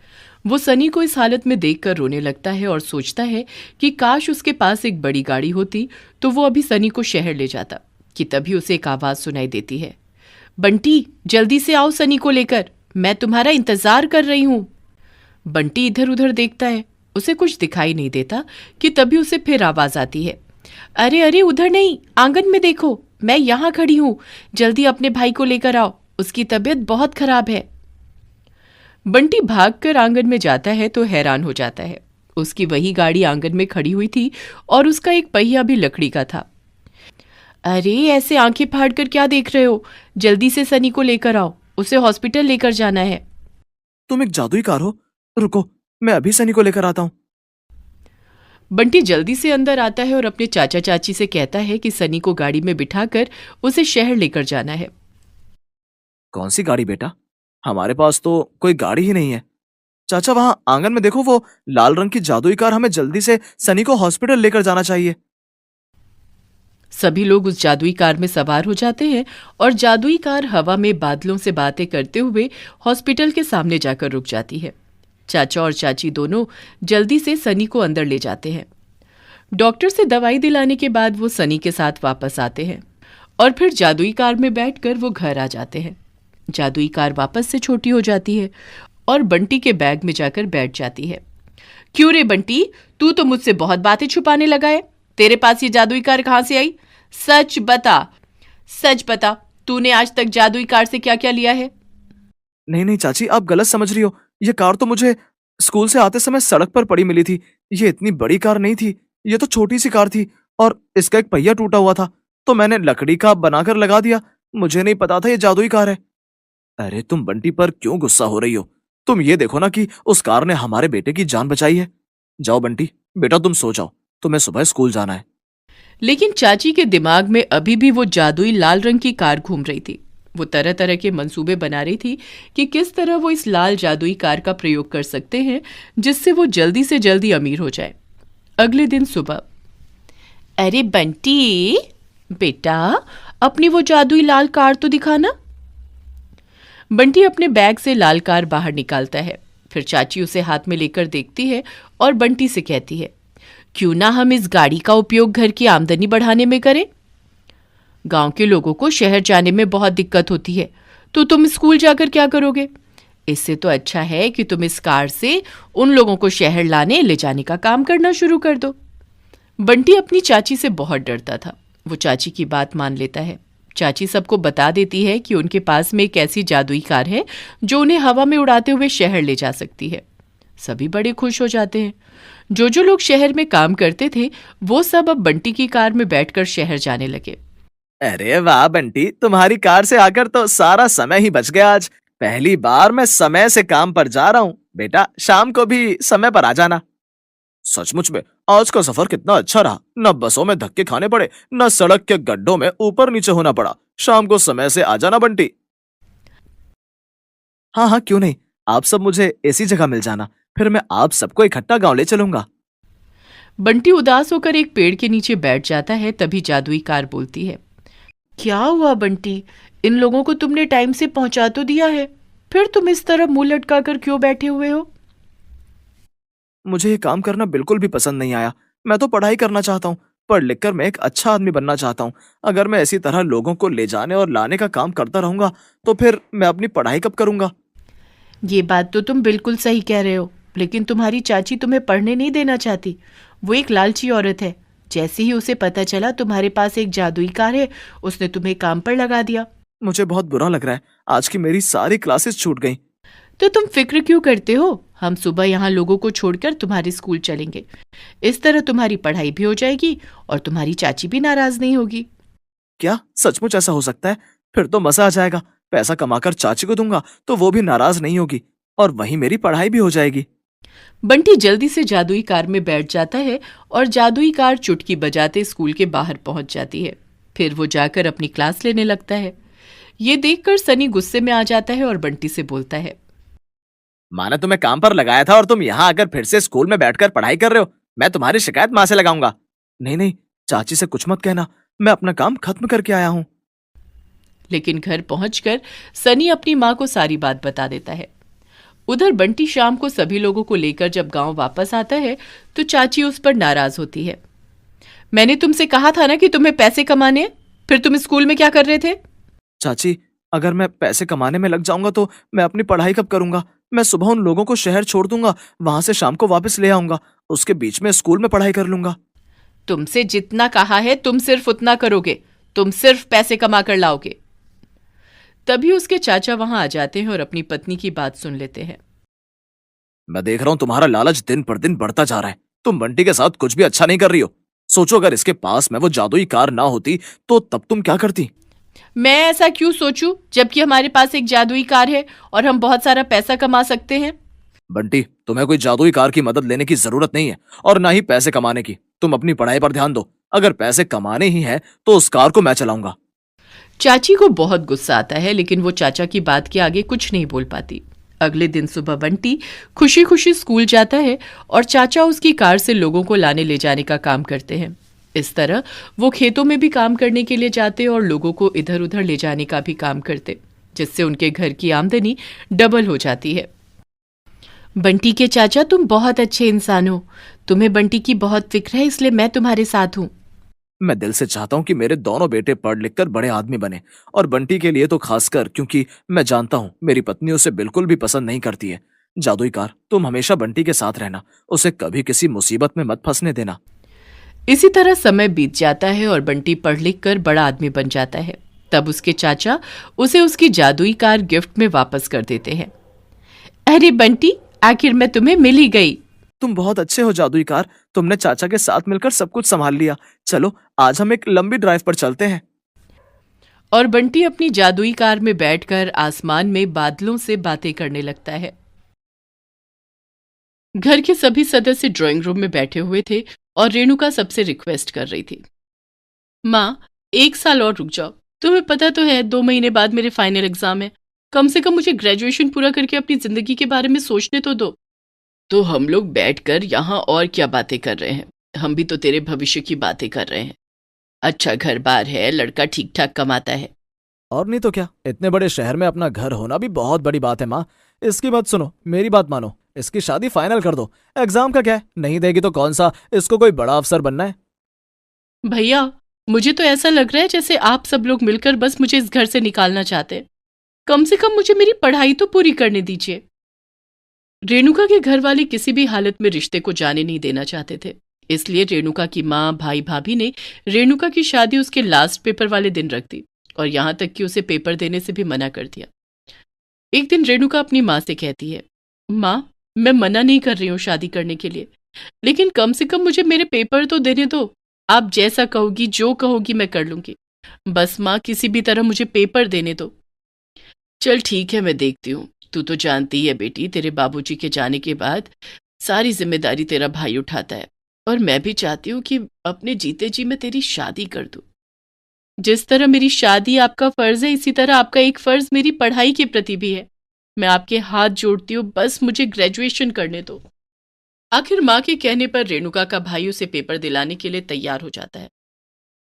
वो सनी को इस हालत में देखकर रोने लगता है और सोचता है कि काश उसके पास एक बड़ी गाड़ी होती तो वो अभी सनी को शहर ले जाता। कि तभी उसे एक आवाज सुनाई देती है, बंटी जल्दी से आओ सनी को लेकर, मैं तुम्हारा इंतजार कर रही हूं। बंटी इधर उधर देखता है, उसे कुछ दिखाई नहीं देता कि तभी उसे फिर आवाज आती है, अरे अरे उधर नहीं, आंगन में देखो, मैं यहां खड़ी हूं, जल्दी अपने भाई को लेकर आओ, उसकी तबीयत बहुत खराब है। बंटी भागकर आंगन में जाता है तो हैरान हो जाता है। उसकी वही गाड़ी आंगन में खड़ी हुई थी और उसका एक पहिया भी लकड़ी का था। अरे ऐसे आंखें फाड़ कर क्या देख रहे हो, जल्दी से सनी को लेकर आओ, उसे हॉस्पिटल लेकर जाना है। तुम एक जादुई कार हो, रुको मैं अभी सनी को लेकर आता हूं। बंटी जल्दी से अंदर आता है और अपने चाचा चाची से कहता है कि सनी को गाड़ी में बिठाकर उसे शहर लेकर जाना है। कौन सी गाड़ी बेटा? हमारे पास तो कोई गाड़ी ही नहीं है। चाचा वहां आंगन में देखो, वो लाल रंग की जादुई कार, हमें जल्दी से सनी को हॉस्पिटल लेकर जाना चाहिए। सभी लोग उस जादुई कार में सवार हो जाते हैं और जादुई कार हवा में बादलों से बातें करते हुए हॉस्पिटल के सामने जाकर रुक जाती है। चाचा और चाची दोनों जल्दी से सनी को अंदर ले जाते हैं। डॉक्टर से दवाई दिलाने के बाद वो सनी के साथ वापस आते हैं और फिर जादुई कार में बैठकर वो घर आ जाते हैं। जादुई कार वापस से छोटी हो जाती है और बंटी के बैग में जाकर बैठ जाती है। क्यों रे बंटी, तू तो मुझसे बहुत बातें छुपाने लगा है, तेरे पास ये जादुई कार कहां से आई? सच बता, तूने आज तक जादुई कार से क्या क्या लिया है? नहीं चाची, आप गलत समझ रही हो। ये कार तो मुझे स्कूल से आते समय सड़क पर पड़ी मिली थी। ये इतनी बड़ी कार नहीं थी, ये तो छोटी सी कार थी और इसका एक पहिया टूटा हुआ था तो मैंने लकड़ी का बनाकर लगा दिया। मुझे नहीं पता था ये जादुई कार है। अरे तुम बंटी पर क्यों गुस्सा हो रही हो? तुम ये देखो ना कि उस कार ने हमारे बेटे की जान बचाई है। जाओ बंटी, बेटा तुम सो जाओ, तुम्हें सुबह स्कूल जाना है। लेकिन चाची के दिमाग में अभी भी वो जादुई लाल रंग की कार घूम रही थी। वो तरह तरह के मंसूबे बना रही थी कि किस तरह वो इस लाल जादुई कार का प्रयोग कर सकते हैं जिससे वो जल्दी से जल्दी अमीर हो जाए। अगले दिन सुबह, अरे बंटी बेटा, अपनी वो जादुई लाल कार तो दिखाना। बंटी अपने बैग से लाल कार बाहर निकालता है। फिर चाची उसे हाथ में लेकर देखती है और बंटी से कहती है, क्यों ना हम इस गाड़ी का उपयोग घर की आमदनी बढ़ाने में करें? गांव के लोगों को शहर जाने में बहुत दिक्कत होती है, तो तुम स्कूल जाकर क्या करोगे? इससे तो अच्छा है कि तुम इस कार से उन लोगों को शहर लाने ले जाने का काम करना शुरू कर दो। बंटी अपनी चाची से बहुत डरता था। वो चाची की बात मान लेता है। चाची सबको बता देती है कि उनके पास में एक ऐसी जादुई कार है जो उन्हें हवा में उड़ाते हुए शहर ले जा सकती है। सभी बड़े खुश हो जाते हैं। जो लोग शहर में काम करते थे वो सब अब बंटी की कार में बैठकर शहर जाने लगे। अरे वाह बंटी, तुम्हारी कार से आकर तो सारा समय ही बच गया। आज पहली बार मैं समय से काम पर जा रहा हूँ। बेटा शाम को भी समय पर आ जाना। सचमुच में आज का सफर कितना अच्छा रहा। न बसों में धक्के खाने पड़े, न सड़क के गड्ढों में ऊपर नीचे होना पड़ा। शाम को समय से आ जाना बंटी। हाँ क्यों नहीं, आप सब मुझे ऐसी जगह मिल जाना, फिर मैं आप सबको इकट्ठा गांव ले चलूंगा। बंटी उदास होकर एक पेड़ के नीचे बैठ जाता है। तभी जादुई कार बोलती है, क्या हुआ बंटी, इन लोगों को तुमने टाइम से पहुंचा तो दिया है, फिर तुम इस तरह मुंह लटका कर क्यों बैठे हुए हो? मुझे ये काम करना बिल्कुल भी पसंद नहीं आया। मैं तो पढ़ाई करना चाहता हूँ, पढ़ लिख कर मैं एक अच्छा आदमी बनना चाहता हूँ। अगर मैं इसी तरह लोगों को ले जाने और लाने का काम करता रहूंगा तो फिर मैं अपनी पढ़ाई कब करूंगा? ये बात तो तुम बिल्कुल सही कह रहे हो, लेकिन तुम्हारी चाची तुम्हें पढ़ने नहीं देना चाहती। वो एक लालची औरत है। जैसे ही उसे पता चला तुम्हारे पास एक जादुई कार है, उसने तुम्हें काम पर लगा दिया। मुझे बहुत बुरा लग रहा है। आज की मेरी सारी क्लासेस छूट गई। तो तुम फिक्र क्यों करते हो? हम सुबह यहाँ लोगों को छोड़कर तुम्हारे स्कूल चलेंगे। इस तरह तुम्हारी पढ़ाई भी हो जाएगी और तुम्हारी चाची भी नाराज नहीं होगी। क्या सचमुच ऐसा हो सकता है? फिर तो मजा आ जाएगा। पैसा कमाकर चाची को दूंगा तो वो भी नाराज नहीं होगी और वहीं मेरी पढ़ाई भी हो जाएगी। बंटी जल्दी से जादुई कार में बैठ जाता है और जादुई कार चुटकी बजाते स्कूल के बाहर पहुंच जाती है। फिर वो जाकर अपनी क्लास लेने लगता है। ये देखकर सनी गुस्से में आ जाता है और बंटी से बोलता है, माँ ने तुम्हें काम पर लगाया था और तुम यहाँ आकर फिर से स्कूल में बैठकर पढ़ाई कर रहे हो। मैं तुम्हारी शिकायत माँ से लगाऊंगा। नहीं नहीं, चाची से कुछ मत कहना, मैं अपना काम खत्म करके आया हूँ। लेकिन घर पहुंचकर सनी अपनी माँ को सारी बात बता देता है। उधर बंटी शाम को सभी लोगों को लेकर जब गांव वापस आता है तो चाची उस पर नाराज होती है। मैंने तुमसे कहा था ना कि तुम्हें पैसे कमाने हैं, फिर तुम स्कूल में क्या कर रहे थे? चाची, अगर मैं पैसे कमाने में लग जाऊंगा तो मैं अपनी पढ़ाई कब करूंगा? मैं सुबह उन लोगों को शहर छोड़ दूंगा, वहां से शाम को वापस ले आऊंगा, उसके बीच में स्कूल में पढ़ाई कर लूंगा। तुमसे जितना कहा है तुम सिर्फ उतना करोगे, तुम सिर्फ पैसे कमा कर लाओगे। तभी उसके चाचा वहां आ जाते हैं और अपनी पत्नी की बात सुन लेते हैं। मैं देख रहा हूँ तुम्हारा लालच दिन पर दिन बढ़ता जा रहा है। तुम बंटी के साथ कुछ भी अच्छा नहीं कर रही हो। सोचो, अगर इसके पास में वो जादुई कार ना होती तो तब तुम क्या करती? मैं ऐसा क्यों सोचूं, जबकि हमारे पास एक जादुई कार है और हम बहुत सारा पैसा कमा सकते हैं। बंटी, तुम्हें कोई जादुई कार की मदद लेने की जरूरत नहीं है और ना ही पैसे कमाने की। तुम अपनी पढ़ाई पर ध्यान दो। अगर पैसे कमाने ही हैं तो उस कार को मैं चलाऊंगा। चाची को बहुत गुस्सा आता है, लेकिन वो चाचा की बात के आगे कुछ नहीं बोल पाती। अगले दिन सुबह बंटी खुशी खुशी स्कूल जाता है और चाचा उसकी कार से लोगों को लाने ले जाने का काम करते हैं। इस तरह वो खेतों में भी काम करने के लिए जाते और लोगों को इधर उधर ले जाने का भी काम करते, जिससे उनके घर की आमदनी डबल हो जाती है। बंटी के चाचा, तुम बहुत अच्छे इंसान हो। तुम्हें बंटी की बहुत फिक्र है, इसलिए मैं तुम्हारे साथ हूँ। मैं दिल से चाहता हूँ कि मेरे दोनों बेटे पढ़ लिख कर बड़े आदमी बने, और बंटी के लिए तो खासकर, क्योंकि मैं जानता हूँ मेरी पत्नी उसे बिल्कुल भी पसंद नहीं करती है। जादुई कार, तुम हमेशा बंटी के साथ रहना, उसे कभी किसी मुसीबत में मत फंसने देना। इसी तरह समय बीत जाता है और बंटी पढ़ लिख कर बड़ा आदमी बन जाता है। तब उसके चाचा उसे उसकी जादुई कार गिफ्ट में वापस कर देते हैं। अरे बंटी, आखिर मैं तुम्हें मिल ही गई। तुम बहुत अच्छे हो जादुई कार, तुमने चाचा के साथ मिलकर सब कुछ संभाल लिया। चलो आज हम एक लंबी ड्राइव पर चलते हैं। और बंटी अपनी जादुई कार में बैठकर आसमान में बादलों से बातें करने लगता है। घर के सभी सदस्य ड्राइंग रूम में बैठे हुए थे और रेणुका सबसे रिक्वेस्ट कर रही थी, माँ 1 साल और रुक जाओ। तुम्हें पता तो है 2 महीने बाद मेरे फाइनल एग्जाम है। कम से कम मुझे ग्रेजुएशन पूरा करके अपनी जिंदगी के बारे में सोचने तो दो। तो हम लोग बैठकर यहाँ और क्या बातें कर रहे हैं? हम भी तो तेरे भविष्य की बातें कर रहे हैं। अच्छा घर बार है, लड़का ठीक ठाक कमाता है। और नहीं तो क्या, इतने बड़े शहर में अपना घर होना भी बहुत बड़ी बात है माँ। इसकी बात सुनो, मेरी बात मानो, इसकी शादी फाइनल कर दो। एग्जाम का क्या है, नहीं देगी तो कौन सा, इसको कोई बड़ा अफसर बनना है। भैया, मुझे तो ऐसा लग रहा है जैसे आप सब लोग मिलकर बस मुझे इस घर से निकालना चाहते हैं। कम से कम मुझे मेरी पढ़ाई तो पूरी करने दीजिए। रेणुका के घर वाले किसी भी हालत में रिश्ते को जाने नहीं देना चाहते थे, इसलिए रेणुका की माँ, भाई, भाभी ने रेणुका की शादी उसके लास्ट पेपर वाले दिन रख दी और यहाँ तक कि उसे पेपर देने से भी मना कर दिया। एक दिन रेणुका अपनी माँ से कहती है, माँ, मैं मना नहीं कर रही हूँ शादी करने के लिए, लेकिन कम से कम मुझे मेरे पेपर तो देने दो। आप जैसा कहोगी, जो कहोगी मैं कर लूंगी। बस माँ, किसी भी तरह मुझे पेपर देने दो। चल ठीक है, मैं देखती हूँ। तू तो जानती है बेटी, तेरे बाबूजी के जाने के बाद सारी जिम्मेदारी तेरा भाई उठाता है और मैं भी चाहती हूँ कि अपने जीते जी मैं तेरी शादी कर दूँ। जिस तरह मेरी शादी आपका फर्ज है, इसी तरह आपका एक फर्ज मेरी पढ़ाई के प्रति भी है। मैं आपके हाथ जोड़ती हूँ, बस मुझे ग्रेजुएशन करने दो। आखिर माँ के कहने पर रेणुका का भाई उसे पेपर दिलाने के लिए तैयार हो जाता है।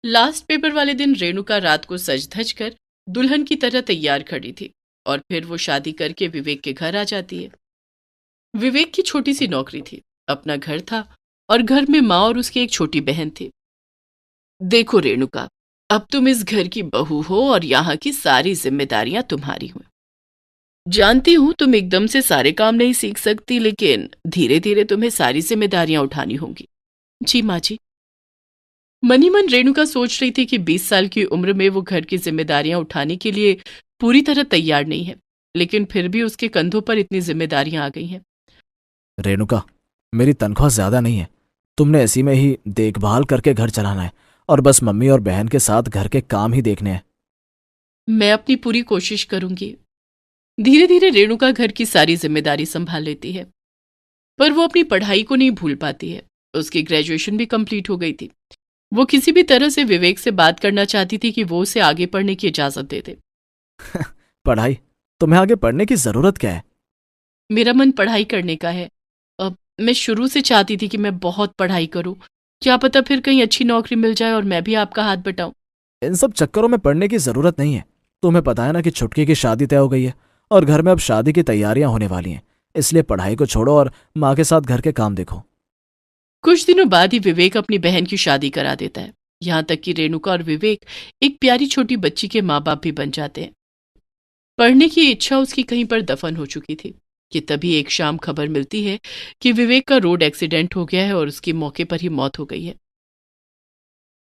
लास्ट पेपर वाले दिन रेणुका रात को सज धज कर दुल्हन की तरह तैयार खड़ी थी और फिर वो शादी करके विवेक के घर आ जाती है। विवेक की छोटी सी नौकरी थी, अपना घर था और घर में माँ और उसकी एक छोटी बहन थी। देखो रेणुका, अब तुम इस घर की बहू हो और यहाँ की सारी जिम्मेदारियां तुम्हारी हुई। जानती हूँ तुम एकदम से सारे काम नहीं सीख सकती, लेकिन धीरे धीरे तुम्हें सारी जिम्मेदारियां उठानी होंगी। जी माँ जी। मनी मन रेणुका सोच रही थी कि 20 साल की उम्र में वो घर की जिम्मेदारियां उठाने के लिए पूरी तरह तैयार नहीं है, लेकिन फिर भी उसके कंधों पर इतनी जिम्मेदारियां आ गई हैं। रेणुका, मेरी तनख्वाह ज्यादा नहीं है। तुमने ऐसी में ही देखभाल करके घर चलाना है और बस मम्मी और बहन के साथ घर के काम ही देखने हैं। मैं अपनी पूरी कोशिश करूंगी। धीरे धीरे रेणुका घर की सारी जिम्मेदारी संभाल लेती है, पर वो अपनी पढ़ाई को नहीं भूल पाती है। उसकी ग्रेजुएशन भी कंप्लीट हो गई थी। वो किसी भी तरह से विवेक से बात करना चाहती थी कि वो उसे आगे पढ़ने की इजाजत दे दे। पढ़ाई? तुम्हें आगे पढ़ने की जरूरत क्या है? मेरा मन पढ़ाई करने का है। अब मैं शुरू से चाहती थी कि मैं बहुत पढ़ाई करूं। क्या पता फिर कहीं अच्छी नौकरी मिल जाए और मैं भी आपका हाथ बटाऊं। इन सब चक्करों में पढ़ने की जरूरत नहीं है। तुम्हें पता है ना कि छुटकी की शादी तय हो गई है और घर में अब शादी की तैयारियां होने वाली हैं। इसलिए पढ़ाई को छोड़ो और माँ के साथ घर के काम देखो। कुछ दिनों बाद ही विवेक अपनी बहन की शादी करा देता है। यहां तक कि रेणुका और विवेक एक प्यारी छोटी बच्ची के माँ बाप भी बन जाते हैं। पढ़ने की इच्छा उसकी कहीं पर दफन हो चुकी थी कि तभी एक शाम खबर मिलती है कि विवेक का रोड एक्सीडेंट हो गया है और उसकी मौके पर ही मौत हो गई है।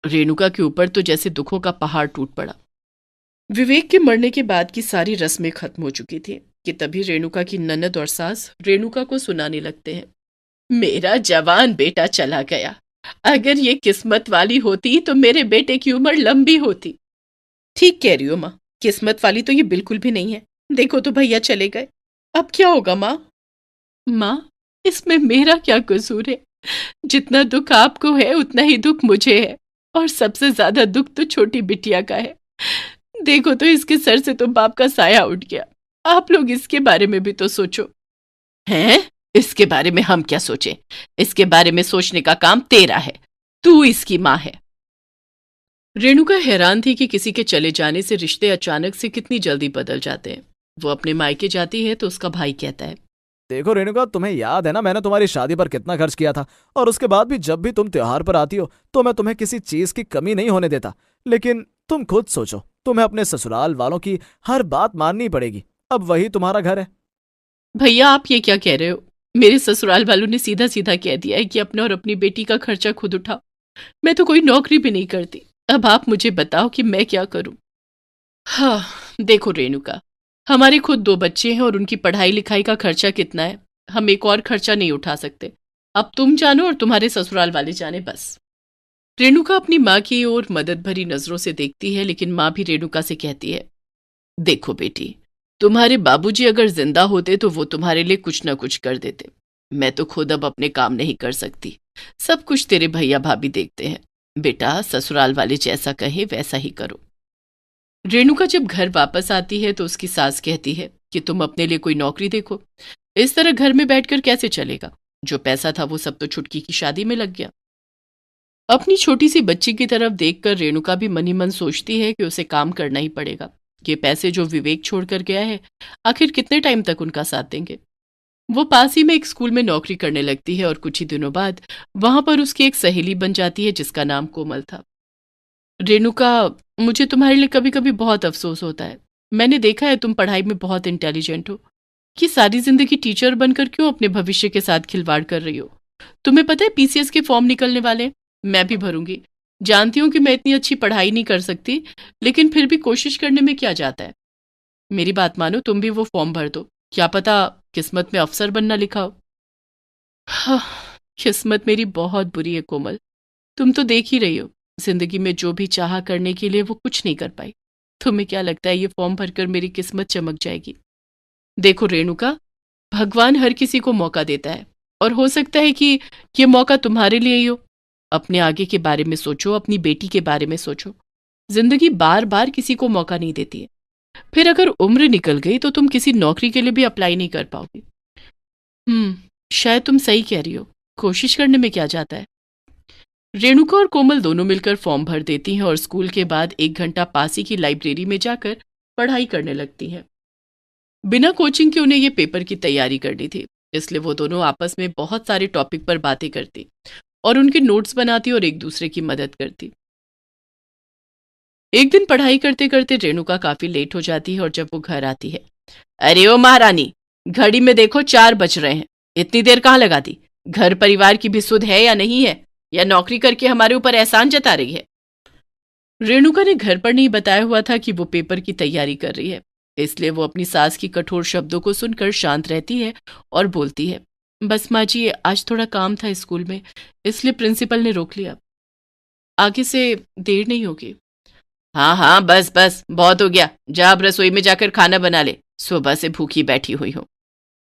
रेणुका के ऊपर तो जैसे दुखों का पहाड़ टूट पड़ा। विवेक के मरने के बाद की सारी रस्में खत्म हो चुकी थी कि तभी रेणुका की ननद और सास रेणुका को सुनाने लगते हैं, मेरा जवान बेटा चला गया। अगर ये किस्मत वाली होती तो मेरे बेटे की उम्र लंबी होती। ठीक कह रही हो माँ, किस्मत वाली तो ये बिल्कुल भी नहीं है। देखो तो भैया चले गए, अब क्या होगा माँ? माँ, इसमें मेरा क्या कसूर है? जितना दुख आपको है उतना ही दुख मुझे है, और सबसे ज्यादा दुख तो छोटी बिटिया का है। देखो तो इसके सर से तो बाप का साया उठ गया। आप लोग इसके बारे में भी तो सोचो। हैं? इसके बारे में हम क्या सोचें? इसके बारे में सोचने का काम तेरा है, तू इसकी माँ है। रेणुका हैरान थी कि किसी के चले जाने से रिश्ते अचानक से कितनी जल्दी बदल जाते हैं। वो अपने मायके जाती है तो उसका भाई कहता है, देखो रेणुका, तुम्हें याद है ना मैंने तुम्हारी शादी पर कितना खर्च किया था, और उसके बाद भी जब भी तुम त्योहार पर आती हो तो मैं तुम्हें किसी चीज की कमी नहीं होने देता। लेकिन तुम खुद सोचो, तुम्हें अपने ससुराल वालों की हर बात माननी पड़ेगी। अब वही तुम्हारा घर है। भैया आप ये क्या कह रहे हो? मेरे ससुराल वालों ने सीधा सीधा कह दिया है कि अपना और अपनी बेटी का खर्चा खुद उठाओ। मैं तो कोई नौकरी भी नहीं करती। अब आप मुझे बताओ कि मैं क्या करूं? हाँ, देखो रेणुका, हमारे खुद 2 बच्चे हैं और उनकी पढ़ाई लिखाई का खर्चा कितना है। हम एक और खर्चा नहीं उठा सकते। अब तुम जानो और तुम्हारे ससुराल वाले जाने बस। रेणुका अपनी माँ की ओर मदद भरी नजरों से देखती है, लेकिन माँ भी रेणुका से कहती है, देखो बेटी, तुम्हारे बाबूजी अगर जिंदा होते तो वो तुम्हारे लिए कुछ ना कुछ कर देते। मैं तो खुद अब अपने काम नहीं कर सकती। सब कुछ तेरे भैया भाभी देखते हैं। बेटा, ससुराल वाले जैसा कहे वैसा ही करो। रेणुका जब घर वापस आती है तो उसकी सास कहती है कि तुम अपने लिए कोई नौकरी देखो। इस तरह घर में बैठकर कैसे चलेगा? जो पैसा था वो सब तो छुटकी की शादी में लग गया। अपनी छोटी सी बच्ची की तरफ देखकर रेणुका भी मन ही मन सोचती है कि उसे काम करना ही पड़ेगा। ये पैसे जो विवेक छोड़कर गया है, आखिर कितने टाइम तक उनका साथ देंगे? वो पास ही में एक स्कूल में नौकरी करने लगती है और कुछ ही दिनों बाद वहां पर उसकी एक सहेली बन जाती है जिसका नाम कोमल था। रेणुका, मुझे तुम्हारे लिए कभी कभी बहुत अफसोस होता है। मैंने देखा है तुम पढ़ाई में बहुत इंटेलिजेंट हो, कि सारी जिंदगी टीचर बनकर क्यों अपने भविष्य के साथ खिलवाड़ कर रही हो? तुम्हें पता है पीसीएस के फॉर्म निकलने वाले हैं, मैं भी भरूंगी। जानती हूँ कि मैं इतनी अच्छी पढ़ाई नहीं कर सकती, लेकिन फिर भी कोशिश करने में क्या जाता है। मेरी बात मानो, तुम भी वो फॉर्म भर दो। क्या पता किस्मत में अफसर बनना लिखा हो। हाँ, किस्मत मेरी बहुत बुरी है कोमल। तुम तो देख ही रही हो, जिंदगी में जो भी चाहा करने के लिए वो कुछ नहीं कर पाई। तुम्हें क्या लगता है ये फॉर्म भरकर मेरी किस्मत चमक जाएगी? देखो रेणुका, भगवान हर किसी को मौका देता है, और हो सकता है कि ये मौका तुम्हारे लिए ही हो। अपने आगे के बारे में सोचो, अपनी बेटी के बारे में सोचो। जिंदगी बार बार किसी को मौका नहीं देती है। फिर अगर उम्र निकल गई तो तुम किसी नौकरी के लिए भी अप्लाई नहीं कर पाओगी। शायद तुम सही कह रही हो, कोशिश करने में क्या जाता है। रेणुका और कोमल दोनों मिलकर फॉर्म भर देती हैं और स्कूल के बाद 1 घंटा पास ही की लाइब्रेरी में जाकर पढ़ाई करने लगती हैं। बिना कोचिंग के उन्हें ये पेपर की तैयारी करनी थी, इसलिए वो दोनों आपस में बहुत सारे टॉपिक पर बातें करती और उनके नोट्स बनाती और एक दूसरे की मदद करती। एक दिन पढ़ाई करते करते रेणुका काफी लेट हो जाती है और जब वो घर आती है, अरे ओ महारानी, घड़ी में देखो 4 बज रहे हैं, इतनी देर कहाँ लगा दी? घर परिवार की भी सुध है या नहीं है, या नौकरी करके हमारे ऊपर एहसान जता रही है? रेणुका ने घर पर नहीं बताया हुआ था कि वो पेपर की तैयारी कर रही है, इसलिए वो अपनी सास की कठोर शब्दों को सुनकर शांत रहती है और बोलती है, बस माँ जी, आज थोड़ा काम था स्कूल में, इसलिए प्रिंसिपल ने रोक लिया, आगे से देर नहीं होगी। हाँ हाँ, बस बस, बहुत हो गया, जा अब रसोई में जाकर खाना बना ले, सुबह से भूखी बैठी हुई हूँ।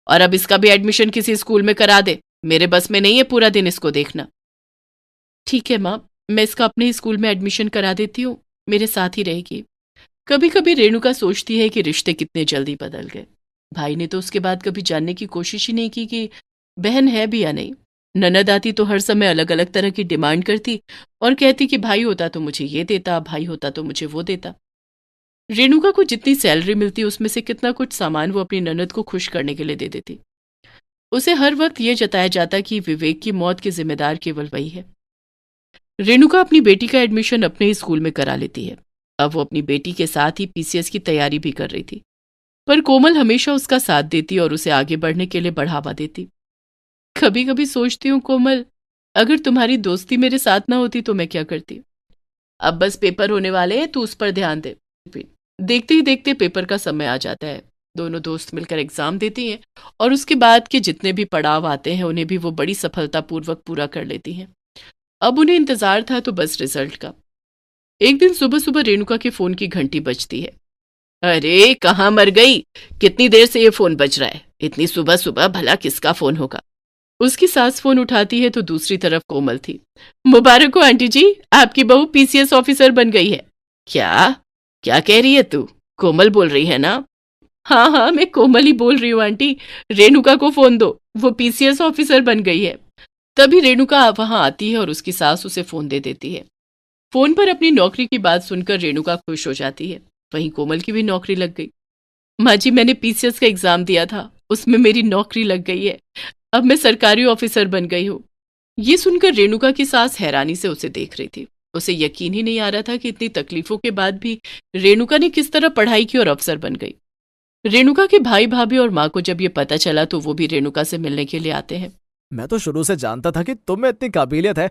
और अब इसका भी एडमिशन किसी स्कूल में करा दे, मेरे बस में नहीं है पूरा दिन इसको देखना। ठीक है माँ, मैं इसका अपने ही स्कूल में एडमिशन करा देती हूँ, मेरे साथ ही रहेगी। कभी कभी रेणुका सोचती है कि रिश्ते कितने जल्दी बदल गए। भाई ने तो उसके बाद कभी जानने की कोशिश ही नहीं की कि बहन है भी या नहीं। ननद आती तो हर समय अलग अलग तरह की डिमांड करती और कहती कि भाई होता तो मुझे ये देता, भाई होता तो मुझे वो देता। रेणुका को जितनी सैलरी मिलती उसमें से कितना कुछ सामान वो अपनी ननद को खुश करने के लिए दे देती। उसे हर वक्त ये जताया जाता कि विवेक की मौत की जिम्मेदार केवल वही है। रेणुका अपनी बेटी का एडमिशन अपने ही स्कूल में करा लेती है। अब वो अपनी बेटी के साथ ही पीसीएस की तैयारी भी कर रही थी, पर कोमल हमेशा उसका साथ देती और उसे आगे बढ़ने के लिए बढ़ावा देती। कभी कभी सोचती हूँ कोमल, अगर तुम्हारी दोस्ती मेरे साथ ना होती तो मैं क्या करती। अब बस पेपर होने वाले हैं, तू उस पर ध्यान दे। देखते ही देखते पेपर का समय आ जाता है। दोनों दोस्त मिलकर एग्जाम देती हैं और उसके बाद के जितने भी पड़ाव आते हैं उन्हें भी वो बड़ी सफलतापूर्वक पूरा कर लेती हैं। अब उन्हें इंतजार था तो बस रिजल्ट का। एक दिन सुबह सुबह रेणुका के फोन की घंटी बजती है। अरे कहाँ मर गई, कितनी देर से ये फोन बज रहा है, इतनी सुबह सुबह भला किसका फोन होगा। उसकी सास फोन उठाती है तो दूसरी तरफ कोमल थी। मुबारक हो आंटी जी, आपकी बहू पीसीएस ऑफिसर बन गई है। क्या क्या कह रही है तू? कोमल बोल रही है ना? हाँ हाँ, मैं कोमल ही बोल रही हूँ आंटी, रेणुका को फोन दो, वो पीसीएस ऑफिसर बन गई है। तभी रेणुका वहां आती है और उसकी सास उसे फोन दे देती है। फोन पर अपनी नौकरी की बात सुनकर रेणुका खुश हो जाती है। वहीं कोमल की भी नौकरी लग गई। माँ जी, मैंने पीसीएस का एग्जाम दिया था, उसमें मेरी नौकरी लग गई है, अब मैं सरकारी ऑफिसर बन गई हूँ। ये सुनकर रेणुका की सास हैरानी से उसे देख रही थी। उसे यकीन ही नहीं आ रहा था कि इतनी तकलीफों के बाद भी रेणुका ने किस तरह पढ़ाई की और अफसर बन गई। रेणुका के भाई भाभी और माँ को जब ये पता चला तो वो भी रेणुका से मिलने के लिए आते हैं। मैं तो शुरू से जानता था कि तुम में इतनी काबिलियत है,